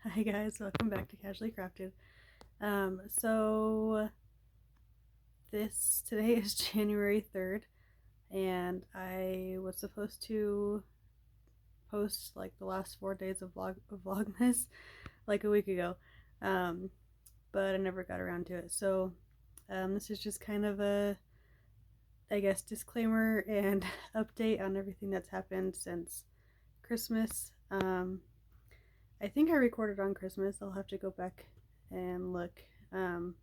Hi guys, welcome back to Casually Crafted. So today is January 3rd, and I was supposed to post like the last 4 days of Vlogmas like a week ago, but I never got around to it. So this is just kind of a, I guess, disclaimer and update on everything that's happened since Christmas. I think I recorded on Christmas. I'll have to go back and look. And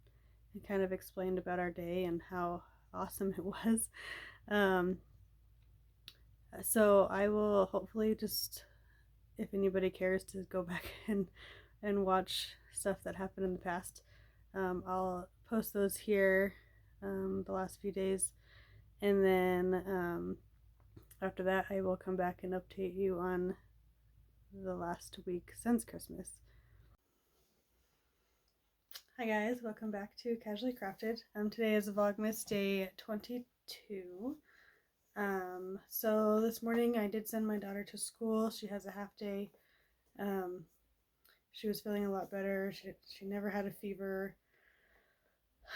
kind of explained about our day and how awesome it was. Um, so I will hopefully just, if anybody cares to go back and watch stuff that happened in the past, I'll post those here the last few days, and then after that I will come back and update you on the last week since Christmas. Hi guys, welcome back to Casually Crafted. Today is Vlogmas Day 22. So this morning I did send my daughter to school. She has a half day. She was feeling a lot better. She never had a fever,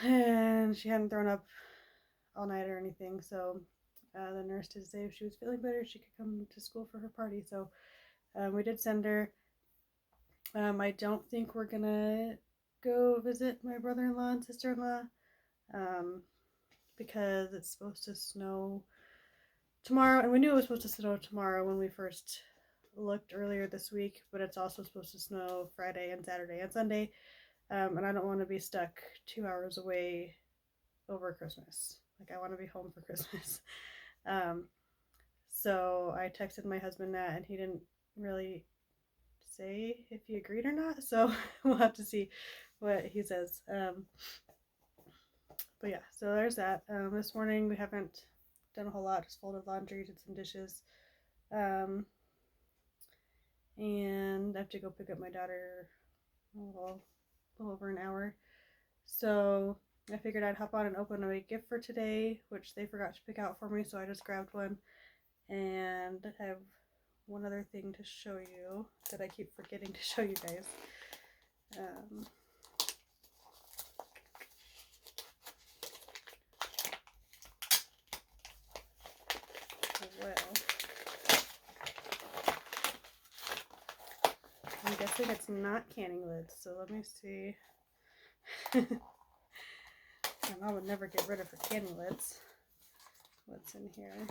and she hadn't thrown up all night or anything. So the nurse did say if she was feeling better, she could come to school for her party. So we did send her. I don't think we're gonna go visit my brother-in-law and sister-in-law because it's supposed to snow tomorrow, and we knew it was supposed to snow tomorrow when we first looked earlier this week, but it's also supposed to snow Friday and Saturday and Sunday, and I don't want to be stuck 2 hours away over Christmas. Like, I want to be home for Christmas. So I texted my husband that, and he didn't really say if he agreed or not, so we'll have to see what he says. But yeah, so there's that. This morning we haven't done a whole lot, just folded laundry, did some dishes, and I have to go pick up my daughter a little over an hour. So I figured I'd hop on and open a gift for today, which they forgot to pick out for me, so I just grabbed one. And I have one other thing to show you that I keep forgetting to show you guys. Well, I'm guessing it's not canning lids, so let me see. My mom would never get rid of her canning lids. What's in here?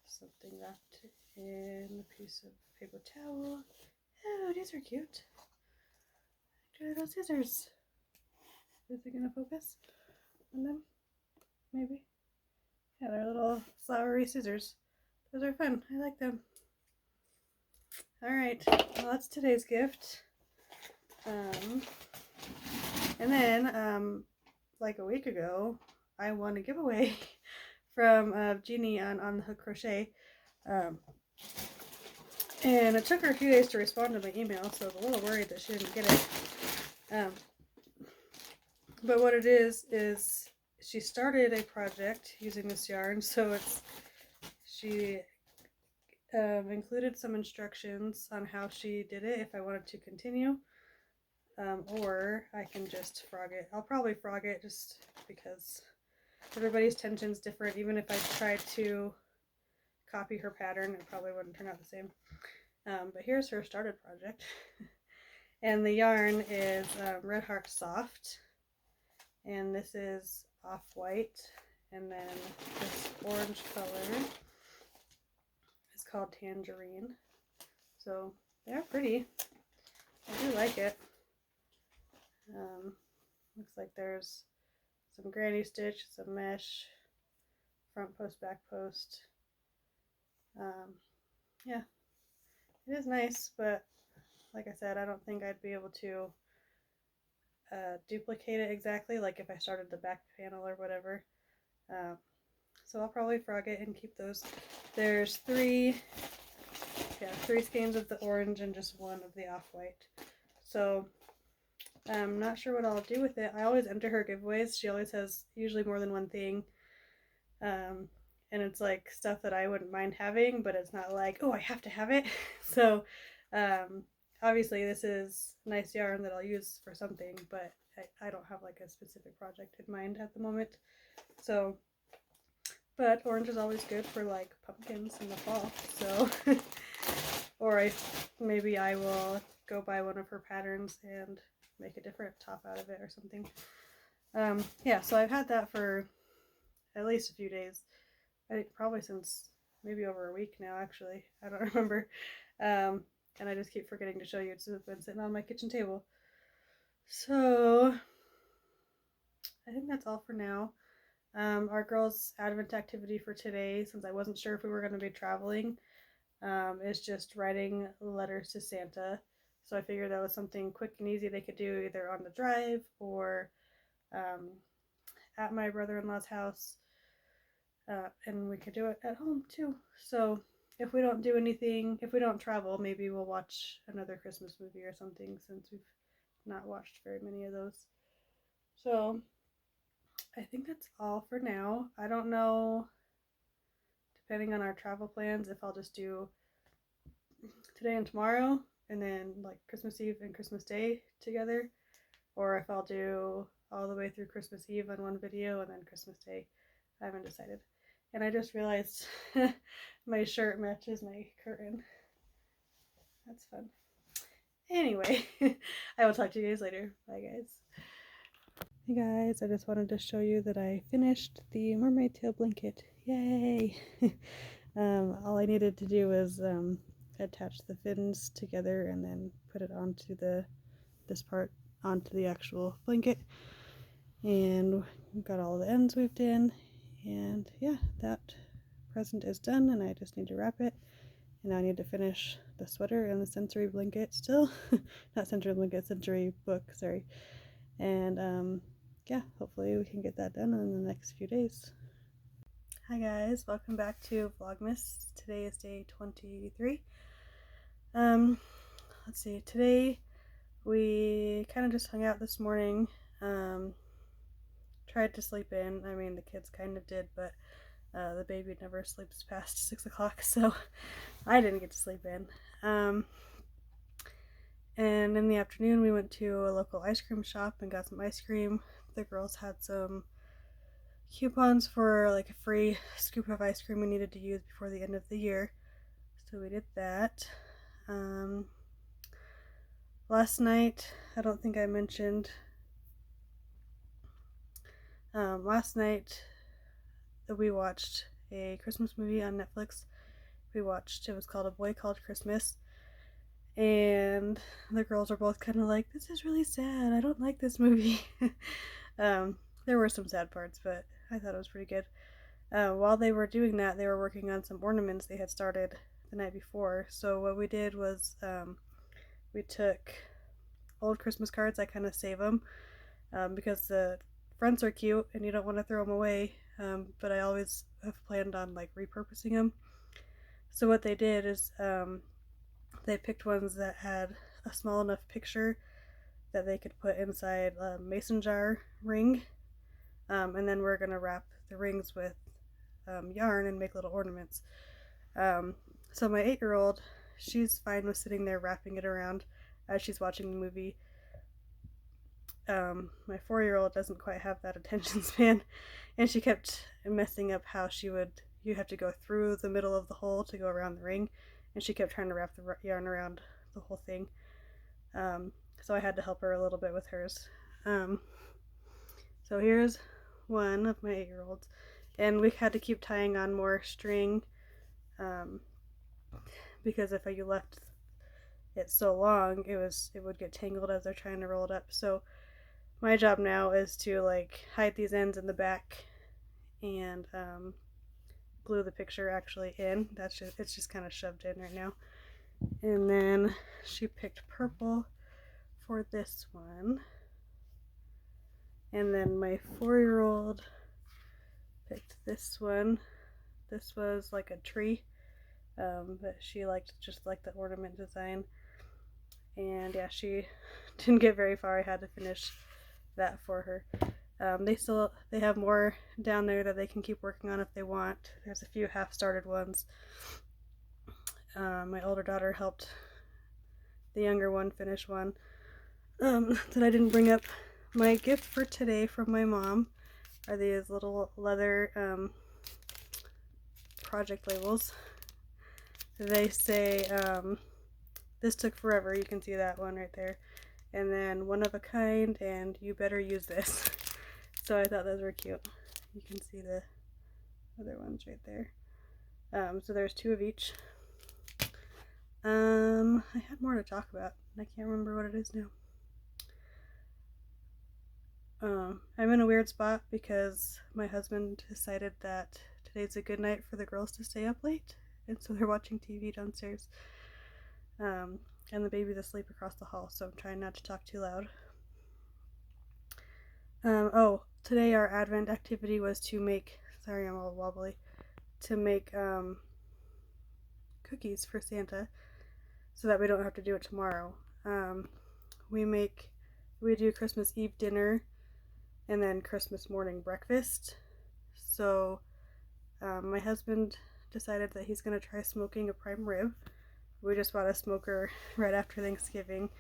Something wrapped in a piece of paper towel. Oh, these are cute. Actually, those scissors. Is it gonna focus on them? Maybe. Yeah, they're little flowery scissors. Those are fun. I like them. Alright, well, that's today's gift. And then, like a week ago, I won a giveaway from Jeannie on the Hook Crochet. And it took her a few days to respond to my email, so I was a little worried that she didn't get it. But what it is she started a project using this yarn, so she included some instructions on how she did it if I wanted to continue, or I can just frog it. I'll probably frog it just because everybody's tension's different. Even if I tried to copy her pattern, it probably wouldn't turn out the same. But here's her started project. And the yarn is Red Heart Soft, and this is off-white, and then this orange color is called Tangerine. So they're pretty. I do like it. Looks like there's some granny stitch, some mesh, front post, back post. Yeah, it is nice, but like I said, I don't think I'd be able to duplicate it exactly, like if I started the back panel or whatever. So I'll probably frog it and keep those. There's three skeins of the orange and just one of the off-white. So I'm not sure what I'll do with it. I always enter her giveaways. She always has usually more than one thing. And it's like stuff that I wouldn't mind having, but it's not like, oh, I have to have it. So obviously this is nice yarn that I'll use for something, but I don't have like a specific project in mind at the moment. So, but orange is always good for like pumpkins in the fall. So, or maybe I will go buy one of her patterns and make a different top out of it or something. Yeah, so I've had that for at least a few days. I think probably since maybe over a week now, actually. I don't remember. And I just keep forgetting to show you. It's been sitting on my kitchen table. So I think that's all for now. Our girls' Advent activity for today, since I wasn't sure if we were going to be traveling, is just writing letters to Santa. So I figured that was something quick and easy they could do either on the drive or at my brother-in-law's house. And we could do it at home too. So if we don't do anything, if we don't travel, maybe we'll watch another Christmas movie or something, since we've not watched very many of those. So I think that's all for now. I don't know, depending on our travel plans, if I'll just do today and tomorrow and then like Christmas Eve and Christmas Day together, or if I'll do all the way through Christmas Eve on one video and then Christmas Day. I haven't decided. And I just realized my shirt matches my curtain. That's fun. Anyway, I will talk to you guys later. Bye, guys. Hey guys, I just wanted to show you that I finished the mermaid tail blanket. Yay! All I needed to do was attach the fins together and then put it onto this part onto the actual blanket. And got all the ends weaved in. And yeah, that present is done, and I just need to wrap it. And now I need to finish the sweater and the sensory blanket still. Not sensory blanket, sensory book, sorry. And yeah, hopefully we can get that done in the next few days. Hi guys, welcome back to Vlogmas. Today is day 23. Let's see, today we kind of just hung out this morning. Tried to sleep in. I mean, the kids kind of did, but the baby never sleeps past 6 o'clock, so I didn't get to sleep in. And in the afternoon, we went to a local ice cream shop and got some ice cream. The girls had some coupons for like a free scoop of ice cream we needed to use before the end of the year, so we did that. Last night, I don't think I mentioned, last night we watched a Christmas movie on Netflix. It was called A Boy Called Christmas, and the girls are both kind of like, this is really sad, I don't like this movie. There were some sad parts, but I thought it was pretty good. While they were doing that, they were working on some ornaments they had started the night before. So what we did was we took old Christmas cards. I kind of save them because the fronts are cute and you don't want to throw them away, but I always have planned on like repurposing them. So what they did is they picked ones that had a small enough picture that they could put inside a mason jar ring, and then we're going to wrap the rings with yarn and make little ornaments. So my 8-year-old, she's fine with sitting there wrapping it around as she's watching the movie. My 4-year-old doesn't quite have that attention span, and she kept messing up how you have to go through the middle of the hole to go around the ring, and she kept trying to wrap the yarn around the whole thing. So I had to help her a little bit with hers. So here's one of my 8-year-olds, and we had to keep tying on more string because if you left it so long, it would get tangled as they're trying to roll it up. So my job now is to like hide these ends in the back and glue the picture actually in. It's just kind of shoved in right now. And then she picked purple for this one. And then my 4-year-old picked this one. This was like a tree, but she just liked the ornament design. And yeah, she didn't get very far. I had to finish that for her. They have more down there that they can keep working on if they want. There's a few half-started ones. My older daughter helped the younger one finish one that I didn't bring up. My gift for today from my mom are these little leather project labels. They say, this took forever. You can see that one right there. And then one of a kind, and you better use this. So I thought those were cute. You can see the other ones right there. So there's 2 of each. I had more to talk about. I can't remember what it is now. I'm in a weird spot because my husband decided that today's a good night for the girls to stay up late, and so they're watching TV downstairs. And the baby's asleep across the hall, so I'm trying not to talk too loud. Today our Advent activity was to make, sorry I'm all wobbly, to make cookies for Santa so that we don't have to do it tomorrow. We do Christmas Eve dinner and then Christmas morning breakfast. So my husband decided that he's going to try smoking a prime rib. We just bought a smoker right after Thanksgiving,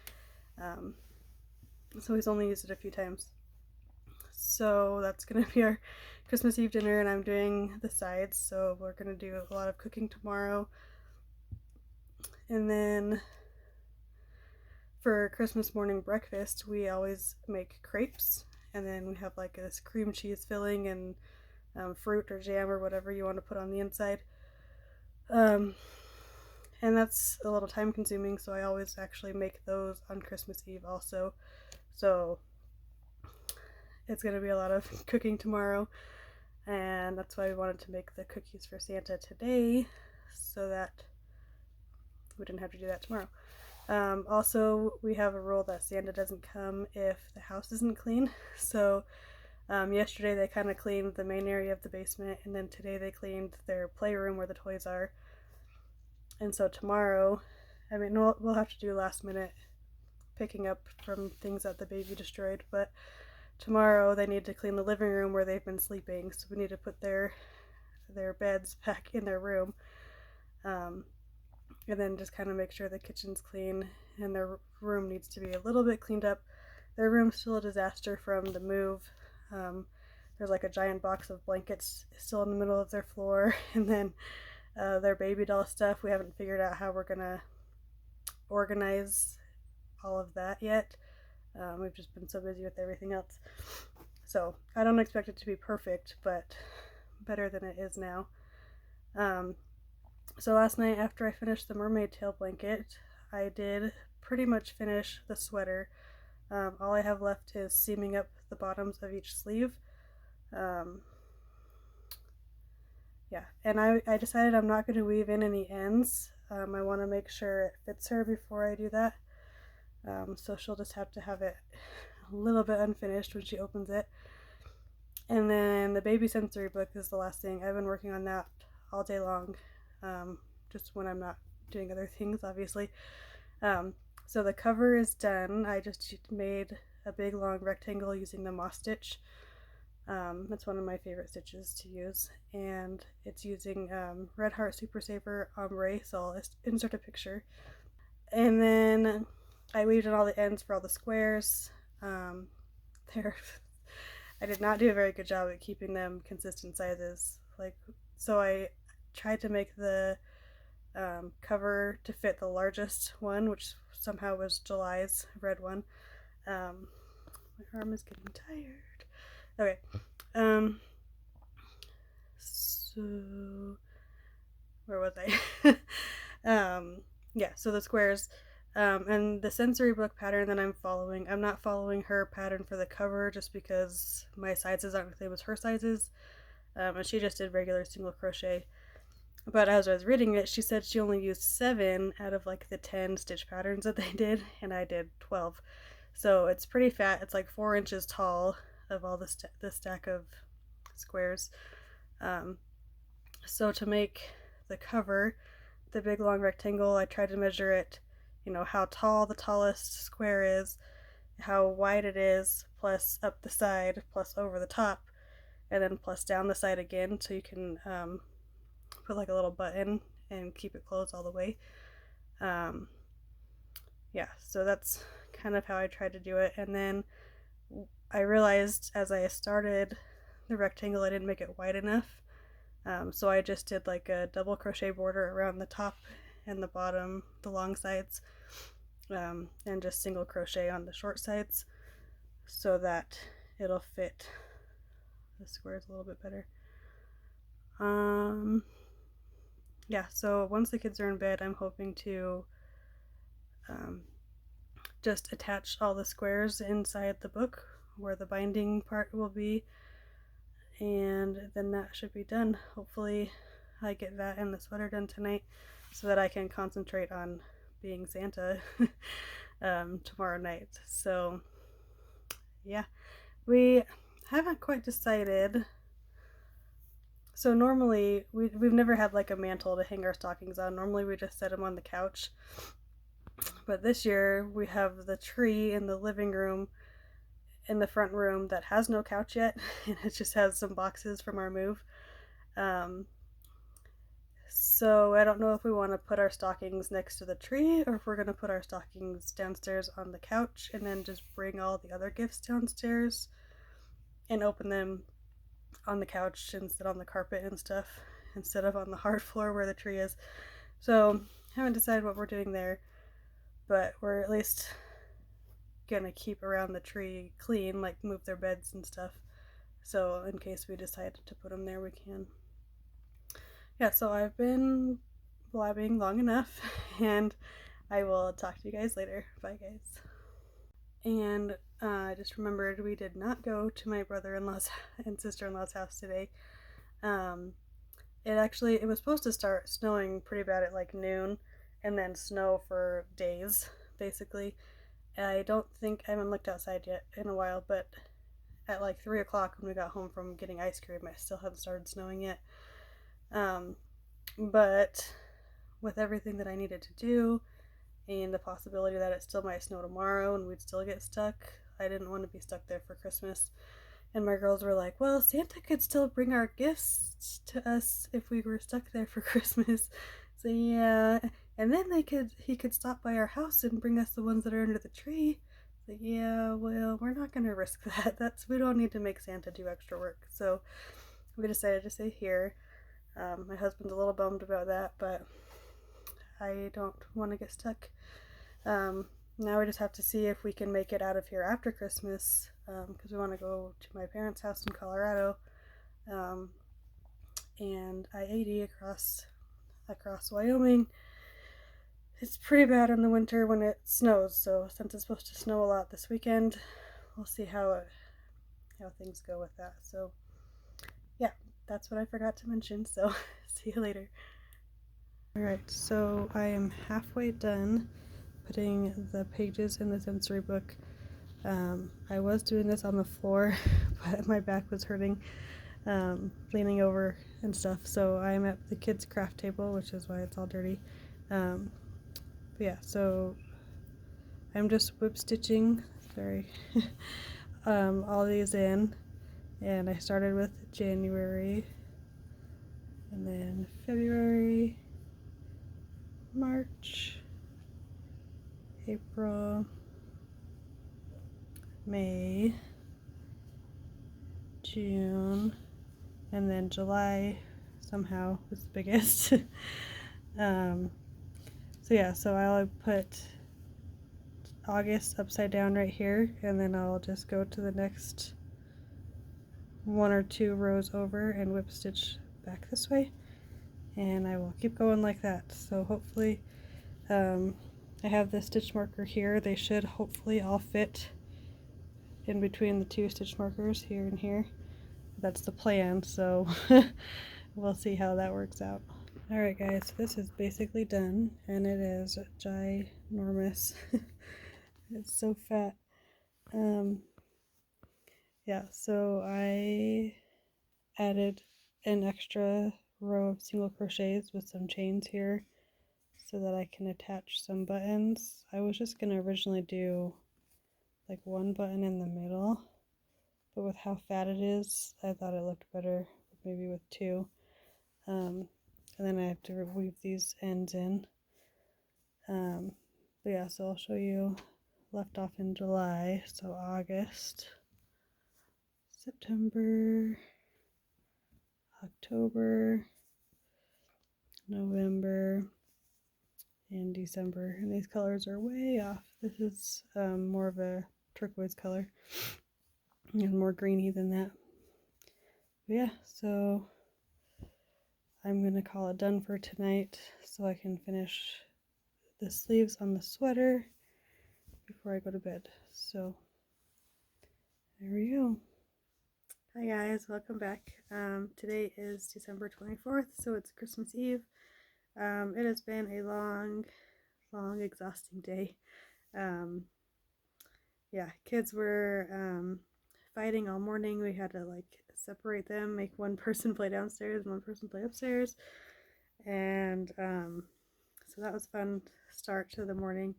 so he's only used it a few times. So that's going to be our Christmas Eve dinner, and I'm doing the sides, so we're going to do a lot of cooking tomorrow. And then for Christmas morning breakfast, we always make crepes, and then we have like this cream cheese filling and fruit or jam or whatever you want to put on the inside. And that's a little time consuming, so I always actually make those on Christmas Eve also. So it's going to be a lot of cooking tomorrow, and that's why we wanted to make the cookies for Santa today, so that we didn't have to do that tomorrow. Also, we have a rule that Santa doesn't come if the house isn't clean. So yesterday they kind of cleaned the main area of the basement, and then today they cleaned their playroom where the toys are. And so tomorrow, we'll have to do last minute picking up from things that the baby destroyed, but tomorrow they need to clean the living room where they've been sleeping, so we need to put their beds back in their room, and then just kind of make sure the kitchen's clean, and their room needs to be a little bit cleaned up. Their room's still a disaster from the move. There's like a giant box of blankets still in the middle of their floor, and then their baby doll stuff. We haven't figured out how we're gonna organize all of that yet. We've just been so busy with everything else. So I don't expect it to be perfect, but better than it is now. So last night after I finished the mermaid tail blanket, I did pretty much finish the sweater. All I have left is seaming up the bottoms of each sleeve. Yeah, and I decided I'm not going to weave in any ends. I want to make sure it fits her before I do that. So she'll just have to have it a little bit unfinished when she opens it. And then the baby sensory book is the last thing. I've been working on that all day long, just when I'm not doing other things, obviously. So the cover is done. I just made a big long rectangle using the moss stitch. That's one of my favorite stitches to use, and it's using Red Heart Super Saver ombre, so I'll insert a picture. And then I weaved in all the ends for all the squares. I did not do a very good job at keeping them consistent sizes. So I tried to make the cover to fit the largest one, which somehow was July's red one. My arm is getting tired. Okay, so where was I? Yeah, so the squares, and the sensory book pattern that I'm following, I'm not following her pattern for the cover just because my sizes aren't the same as her sizes, and she just did regular single crochet. But as I was reading it, she said she only used 7 out of like the 10 stitch patterns that they did, and I did 12. So it's pretty fat. It's like 4 inches tall of all the stack of squares. So to make the cover, the big long rectangle, I tried to measure it, how tall the tallest square is, how wide it is, plus up the side, plus over the top, and then plus down the side again, so you can put like a little button and keep it closed all the way. yeah, so that's kind of how I tried to do it. And then I realized as I started the rectangle, I didn't make it wide enough. So I just did like a double crochet border around the top and the bottom, the long sides, and just single crochet on the short sides so that it'll fit the squares a little bit better. Yeah, so once the kids are in bed, I'm hoping to just attach all the squares inside the book where the binding part will be, and then that should be done. Hopefully I get that and the sweater done tonight so that I can concentrate on being Santa tomorrow night. So yeah, we haven't quite decided. So normally we've never had like a mantle to hang our stockings on. Normally we just set them on the couch, but this year we have the tree in the living room in the front room that has no couch yet, and it just has some boxes from our move. So I don't know if we want to put our stockings next to the tree or if we're going to put our stockings downstairs on the couch and then just bring all the other gifts downstairs and open them on the couch and sit on the carpet and stuff instead of on the hard floor where the tree is. So haven't decided what we're doing there, but we're at least gonna keep around the tree clean, like move their beds and stuff, so in case we decide to put them there we can. Yeah, so I've been blabbing long enough and I will talk to you guys later. Bye guys. And I just remembered we did not go to my brother-in-law's and sister-in-law's house today. It was supposed to start snowing pretty bad at like noon and then snow for days basically. I haven't looked outside yet in a while, but at like 3 o'clock when we got home from getting ice cream, it still hadn't started snowing yet. But with everything that I needed to do and the possibility that it still might snow tomorrow and we'd still get stuck, I didn't want to be stuck there for Christmas. And my girls were like, well, Santa could still bring our gifts to us if we were stuck there for Christmas. So yeah, and then he could stop by our house and bring us the ones that are under the tree. So yeah, well, we're not gonna risk that. We don't need to make Santa do extra work. So we decided to stay here. My husband's a little bummed about that, but I don't want to get stuck. Now we just have to see if we can make it out of here after Christmas, because we want to go to my parents' house in Colorado, and I-80 across Wyoming. It's pretty bad in the winter when it snows, so since it's supposed to snow a lot this weekend, we'll see how things go with that. So yeah, that's what I forgot to mention, so see you later. Alright, so I am halfway done putting the pages in the sensory book. I was doing this on the floor, but my back was hurting, leaning over and stuff, so I'm at the kids' craft table, which is why it's all dirty. But yeah, so I'm just whip stitching, all these in, and I started with January, and then February, March, April, May, June, and then July somehow was the biggest. So yeah, so I'll put August upside down right here, and then I'll just go to the next 1 or 2 rows over and whip stitch back this way, and I will keep going like that. So hopefully I have the stitch marker here. They should hopefully all fit in between the 2 stitch markers here and here. That's the plan, so we'll see how that works out. Alright guys, this is basically done, and it is ginormous. It's so fat. Yeah, so I added an extra row of single crochets with some chains here so that I can attach some buttons. I was just going to originally do like 1 button in the middle, but with how fat it is, I thought it looked better maybe with 2. And then I have to weave these ends in. But But yeah, so I'll show you left off in July. So August, September, October, November, and December. And these colors are way off. This is more of a turquoise color and more greeny than that. But yeah, so I'm gonna call it done for tonight so I can finish the sleeves on the sweater before I go to bed. So there we go. Hi guys, welcome back. Today is December 24th, so it's Christmas Eve. It has been a long, exhausting day. Yeah, kids were fighting all morning. We had to like separate them, make one person play downstairs and one person play upstairs. And so that was a fun start to the morning.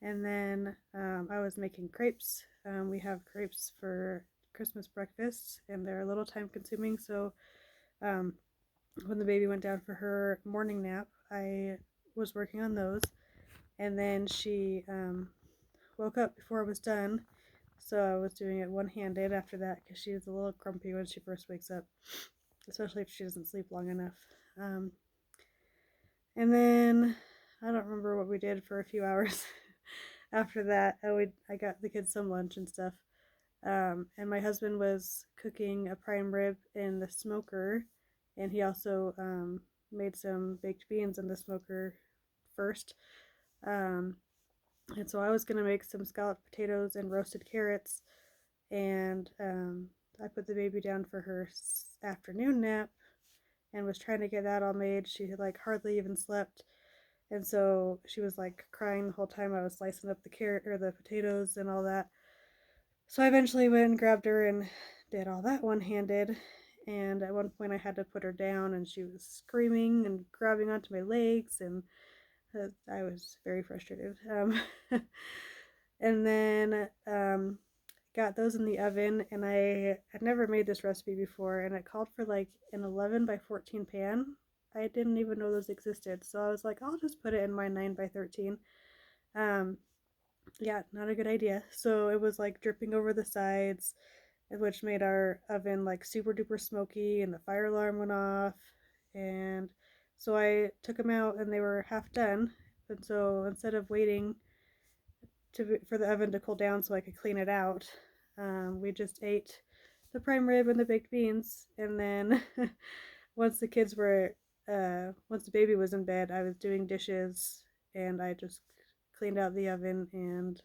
And then I was making crepes. We have crepes for Christmas breakfast, and they're a little time consuming. So when the baby went down for her morning nap, I was working on those. And then she woke up before I was done. So I was doing it one-handed after that because she is a little grumpy when she first wakes up, especially if she doesn't sleep long enough. And then I don't remember what we did for a few hours. After that, I got the kids some lunch and stuff. And my husband was cooking a prime rib in the smoker, and he also made some baked beans in the smoker first. And so I was going to make some scalloped potatoes and roasted carrots, and I put the baby down for her afternoon nap and was trying to get that all made. She had like hardly even slept. And so she was like crying the whole time I was slicing up the carrot or the potatoes and all that. So I eventually went and grabbed her and did all that one-handed. And at one point I had to put her down and she was screaming and grabbing onto my legs, and I was very frustrated. And then got those in the oven, and I had never made this recipe before, and it called for like an 11 by 14 pan. I didn't even know those existed, so I was like, I'll just put it in my 9 by 13. Yeah, not a good idea. So it was like dripping over the sides, which made our oven like super duper smoky, and the fire alarm went off. And so I took them out and they were half done. And so instead of waiting for the oven to cool down so I could clean it out, we just ate the prime rib and the baked beans. And then once the baby was in bed, I was doing dishes, and I just cleaned out the oven and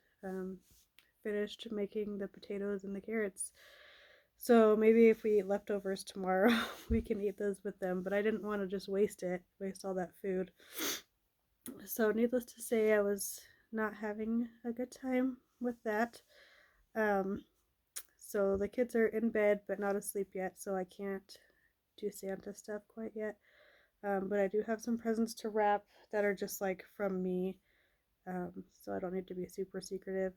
finished making the potatoes and the carrots. So maybe if we eat leftovers tomorrow, we can eat those with them, but I didn't want to just waste all that food. So needless to say, I was not having a good time with that. So the kids are in bed but not asleep yet, so I can't do Santa stuff quite yet. But I do have some presents to wrap that are just like from me, so I don't need to be super secretive.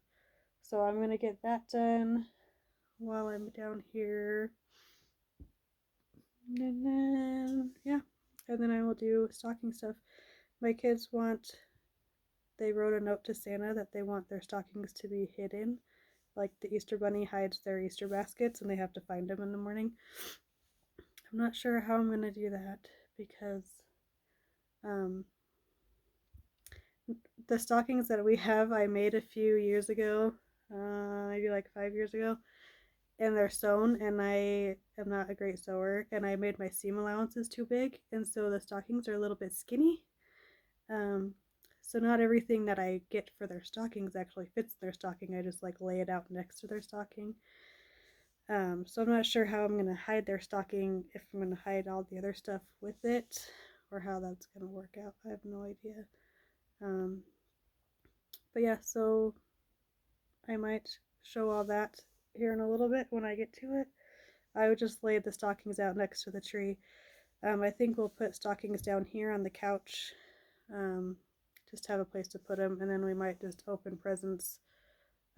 So I'm gonna get that done while I'm down here, and then yeah, and then I will do stocking stuff. My kids they wrote a note to Santa that they want their stockings to be hidden, like the Easter Bunny hides their Easter baskets and they have to find them in the morning. I'm not sure how I'm gonna do that because the stockings that we have I made a few years ago, maybe like 5 years ago, and they're sewn, and I am not a great sewer, and I made my seam allowances too big, and so the stockings are a little bit skinny. So not everything that I get for their stockings actually fits their stocking. I just like lay it out next to their stocking. So I'm not sure how I'm going to hide their stocking, if I'm going to hide all the other stuff with it, or how that's going to work out. I have no idea. But yeah, so I might show all that here in a little bit when I get to it. I would just lay the stockings out next to the tree. I think we'll put stockings down here on the couch, just have a place to put them, and then we might just open presents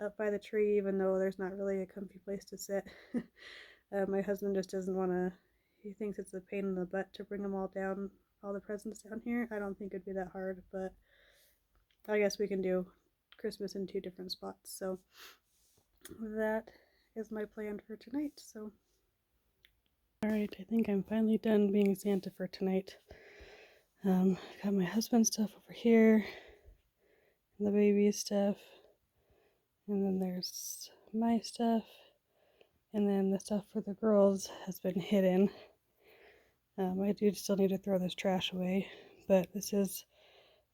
up by the tree, even though there's not really a comfy place to sit. My husband just doesn't want to, he thinks it's a pain in the butt to bring them all the presents down here. I don't think it'd be that hard, but I guess we can do Christmas in 2 different spots. So that is my plan for tonight. So alright, I think I'm finally done being Santa for tonight. Got my husband's stuff over here, and the baby's stuff, and then there's my stuff, and then the stuff for the girls has been hidden. I do still need to throw this trash away, but this is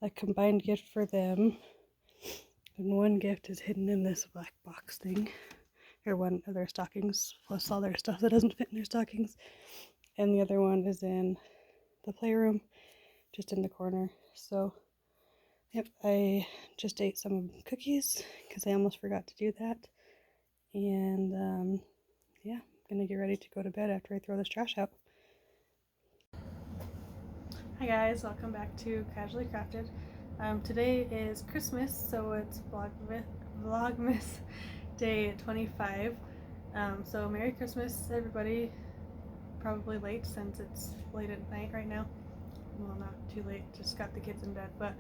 a combined gift for them, and one gift is hidden in this black box thing, or one of their stockings, plus all their stuff that doesn't fit in their stockings, and the other one is in the playroom, just in the corner. So yep, I just ate some cookies because I almost forgot to do that, and yeah, I'm gonna get ready to go to bed after I throw this trash out. Hi guys, welcome back to Casually Crafted. Today is Christmas, so it's Vlogmas Day 25. So Merry Christmas, everybody. Probably late since it's late at night right now. Well, not too late, just got the kids in bed, but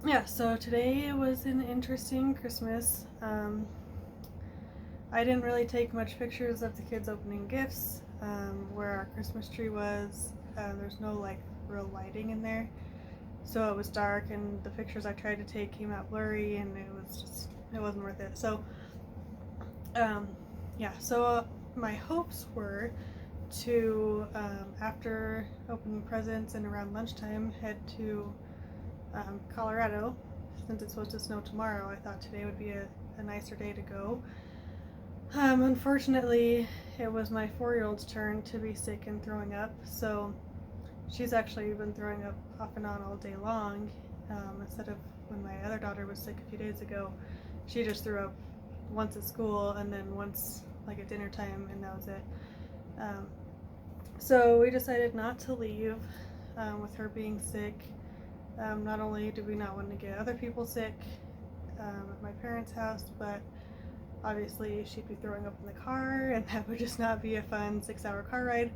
yeah, so today was an interesting Christmas. I didn't really take much pictures of the kids opening gifts. Where our Christmas tree was, there's no like real lighting in there, so it was dark, and the pictures I tried to take came out blurry, and it wasn't worth it. So yeah, so my hopes were to after opening presents and around lunchtime head to Colorado. Since it's supposed to snow tomorrow, I thought today would be a nicer day to go. Unfortunately, it was my 4-year-old's turn to be sick and throwing up, so she's actually been throwing up off and on all day long. Instead of when my other daughter was sick a few days ago, she just threw up once at school and then once like at dinner time, and that was it. So we decided not to leave with her being sick. Not only do we not want to get other people sick at my parents' house, but obviously she'd be throwing up in the car, and that would just not be a fun 6-hour car ride.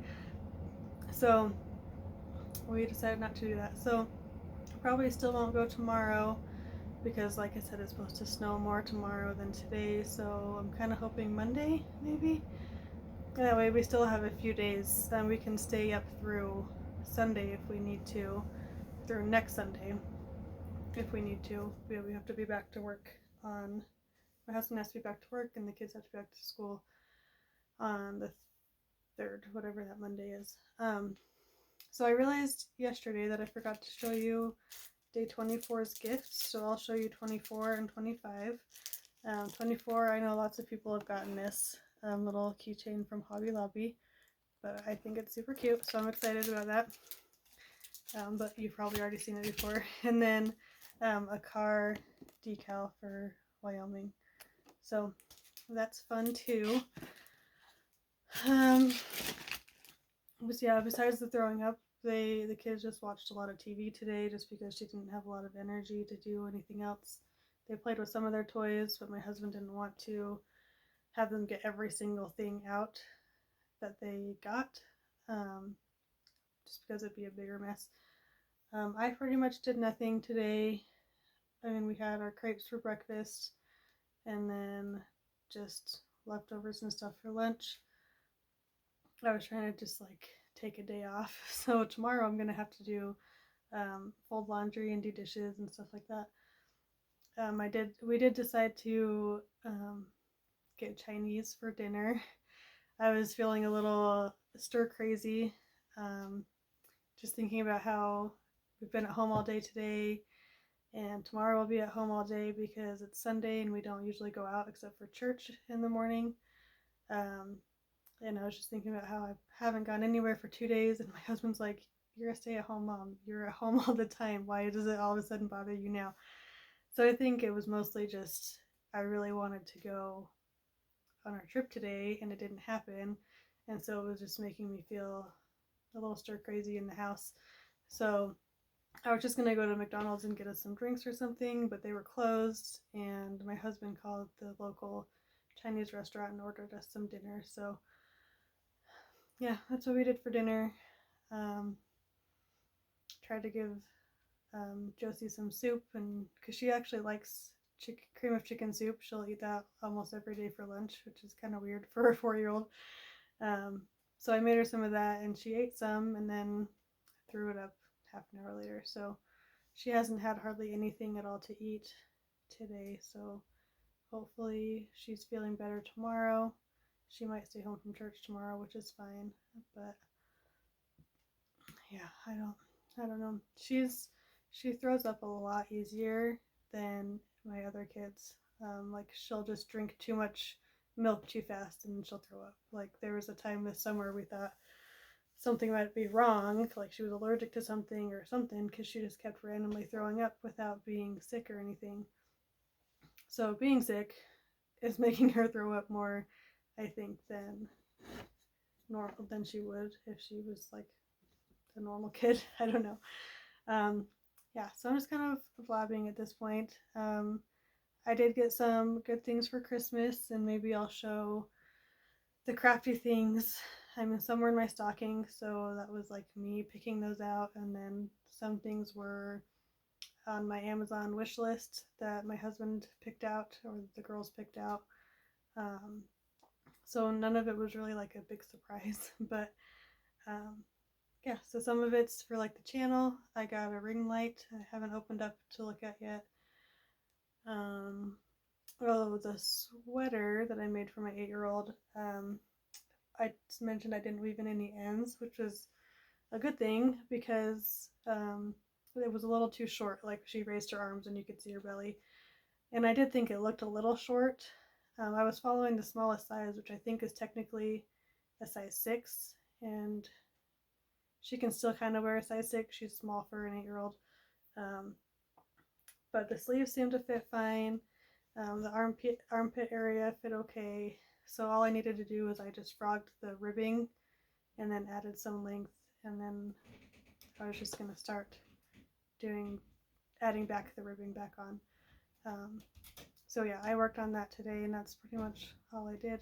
So we decided not to do that. So probably still won't go tomorrow because, like I said, it's supposed to snow more tomorrow than today. So I'm kind of hoping Monday, maybe. That way we still have a few days. Then we can stay up through Sunday if we need to, through next Sunday if we need to. We have to be back to work on, my husband has to be back to work, and the kids have to be back to school on the 3rd, whatever that Monday is. So I realized yesterday that I forgot to show you day 24's gifts, so I'll show you 24 and 25. 24, I know lots of people have gotten this little keychain from Hobby Lobby, but I think it's super cute, so I'm excited about that. But you've probably already seen it before. And then a car decal for Wyoming, so that's fun too. Yeah, besides the throwing up, the kids just watched a lot of TV today just because she didn't have a lot of energy to do anything else. They played with some of their toys, but my husband didn't want to have them get every single thing out that they got, just because it'd be a bigger mess. I pretty much did nothing today. I mean, we had our crepes for breakfast, and then just leftovers and stuff for lunch. I was trying to just like take a day off. So tomorrow I'm gonna have to do fold laundry and do dishes and stuff like that. We did decide to get Chinese for dinner. I was feeling a little stir crazy, just thinking about how we've been at home all day today, and tomorrow we'll be at home all day because it's Sunday and we don't usually go out except for church in the morning. And I was just thinking about how I haven't gone anywhere for 2 days, and my husband's like, "You're a stay-at-home mom. You're at home all the time. Why does it all of a sudden bother you now?" So I think it was mostly just I really wanted to go on our trip today, and it didn't happen, and so it was just making me feel a little stir crazy in the house. So I was just gonna go to McDonald's and get us some drinks or something, but they were closed, and my husband called the local Chinese restaurant and ordered us some dinner. So yeah, that's what we did for dinner. Tried to give Josie some soup, and because she actually likes cream of chicken soup, she'll eat that almost every day for lunch, which is kind of weird for a 4-year-old. So I made her some of that, and she ate some, and then threw it up half an hour later. So she hasn't had hardly anything at all to eat today. So hopefully she's feeling better tomorrow. She might stay home from church tomorrow, which is fine. But yeah, I don't know. She throws up a lot easier than my other kids. Like she'll just drink too much milk too fast and she'll throw up. Like there was a time this summer we thought something might be wrong, like she was allergic to something or something, because she just kept randomly throwing up without being sick or anything. So being sick is making her throw up more, I think, than normal, than she would if she was like a normal kid. I don't know. Yeah, so I'm just kind of blabbing at this point. I did get some good things for Christmas, and maybe I'll show the crafty things. I mean, some were in my stocking, so that was like me picking those out, and then some things were on my Amazon wish list that my husband picked out, or the girls picked out. So none of it was really like a big surprise, but yeah, so some of it's for like the channel. I got a ring light I haven't opened up to look at yet. Well, it was a sweater that I made for my 8-year-old. I mentioned I didn't weave in any ends, which was a good thing because it was a little too short. Like she raised her arms and you could see her belly. And I did think it looked a little short. I was following the smallest size, which I think is technically a size 6. And she can still kind of wear a size 6. She's small for an 8-year-old. But the sleeves seemed to fit fine. The armpit area fit okay. So all I needed to do was I just frogged the ribbing and then added some length, and then I was just going to start adding back the ribbing back on. So yeah, I worked on that today, and that's pretty much all I did.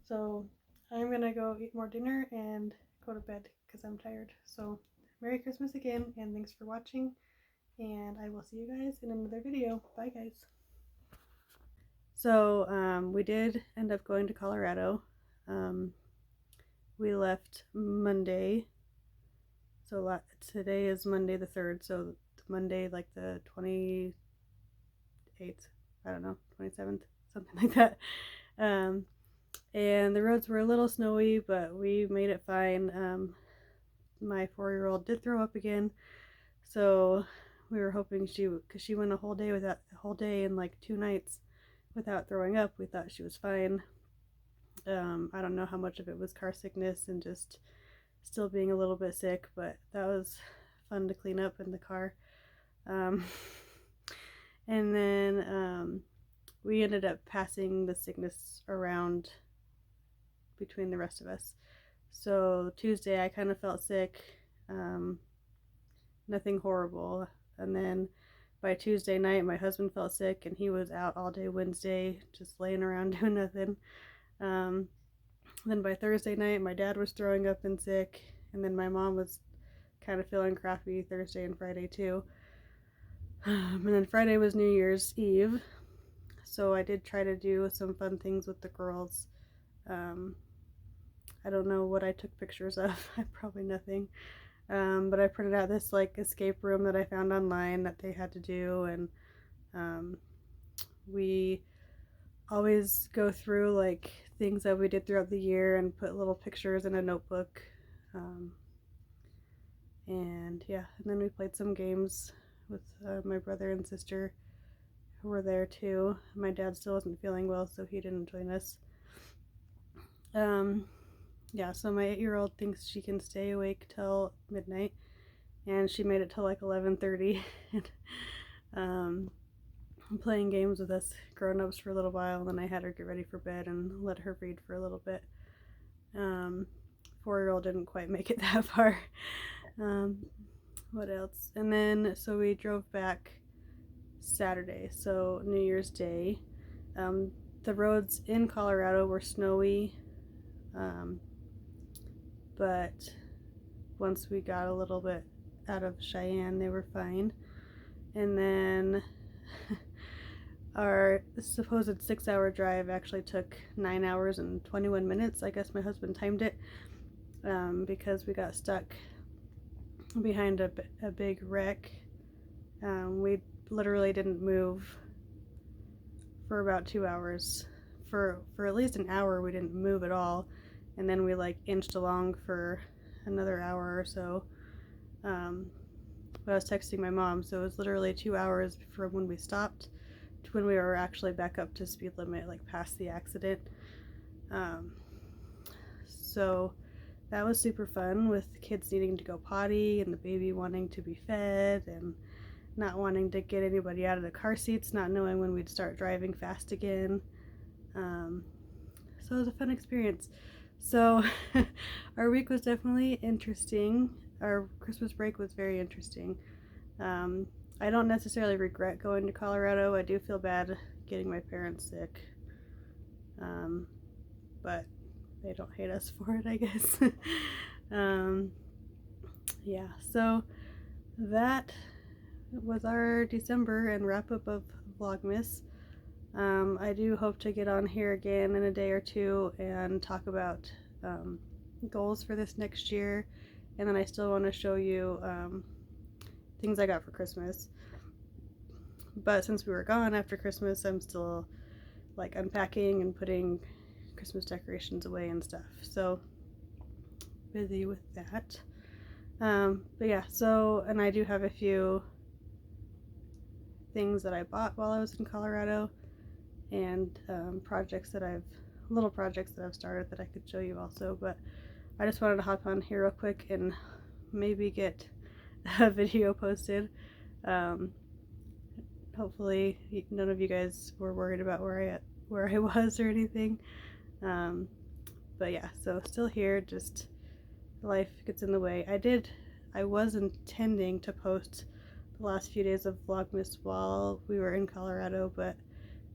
So I'm going to go eat more dinner and go to bed because I'm tired. So Merry Christmas again, and thanks for watching, and I will see you guys in another video. Bye guys. So we did end up going to Colorado. We left Monday. So today is Monday the 3rd. So Monday like the 28th. I don't know, 27th, something like that. And the roads were a little snowy, but we made it fine. My 4-year-old did throw up again. So we were hoping because she went a whole day and like 2 nights without throwing up. We thought she was fine. I don't know how much of it was car sickness and just still being a little bit sick, but that was fun to clean up in the car. And then we ended up passing the sickness around between the rest of us. So Tuesday I kind of felt sick, nothing horrible, and then by Tuesday night my husband felt sick and he was out all day Wednesday just laying around doing nothing. Then by Thursday night my dad was throwing up and sick, and then my mom was kind of feeling crappy Thursday and Friday too. And then Friday was New Year's Eve, so I did try to do some fun things with the girls. I don't know what I took pictures of. Probably nothing. But I printed out this like escape room that I found online that they had to do, and we always go through like things that we did throughout the year and put little pictures in a notebook. And yeah, and then we played some games with my brother and sister who were there too. My dad still wasn't feeling well, so he didn't join us. Yeah, so my 8-year-old thinks she can stay awake till midnight, and she made it till like 11:30. Playing games with us grown-ups for a little while, and then I had her get ready for bed and let her read for a little bit. 4-year-old didn't quite make it that far. What else? And then so we drove back Saturday, so New Year's Day. The roads in Colorado were snowy, but once we got a little bit out of Cheyenne. They were fine. And then our supposed 6-hour drive actually took 9 hours and 21 minutes. I guess my husband timed it because we got stuck behind a big wreck. We literally didn't move for about 2 hours. For at least an hour we didn't move at all, and then we like inched along for another hour or so. But I was texting my mom, so it was literally 2 hours from when we stopped to when we were actually back up to speed limit, like past the accident. So that was super fun, with kids needing to go potty and the baby wanting to be fed and not wanting to get anybody out of the car seats, not knowing when we'd start driving fast again. So it was a fun experience. So our week was definitely interesting. Our Christmas break was very interesting. I don't necessarily regret going to Colorado. I do feel bad getting my parents sick. But they don't hate us for it, I guess. Yeah, so that was our December and wrap up of Vlogmas. I do hope to get on here again in a day or two and talk about goals for this next year, and then I still want to show you things I got for Christmas. But since we were gone after Christmas, I'm still like unpacking and putting Christmas decorations away and stuff, so busy with that. But yeah, so, and I do have a few things that I bought while I was in Colorado, and little projects that I've started that I could show you also. But I just wanted to hop on here real quick and maybe get a video posted. Hopefully none of you guys were worried about where I was or anything. But yeah, so still here, just life gets in the way. I was intending to post the last few days of Vlogmas while we were in Colorado, but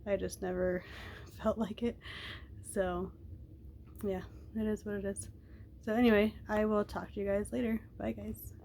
I just never felt like it. So yeah, it is what it is. So anyway, I will talk to you guys later. Bye guys.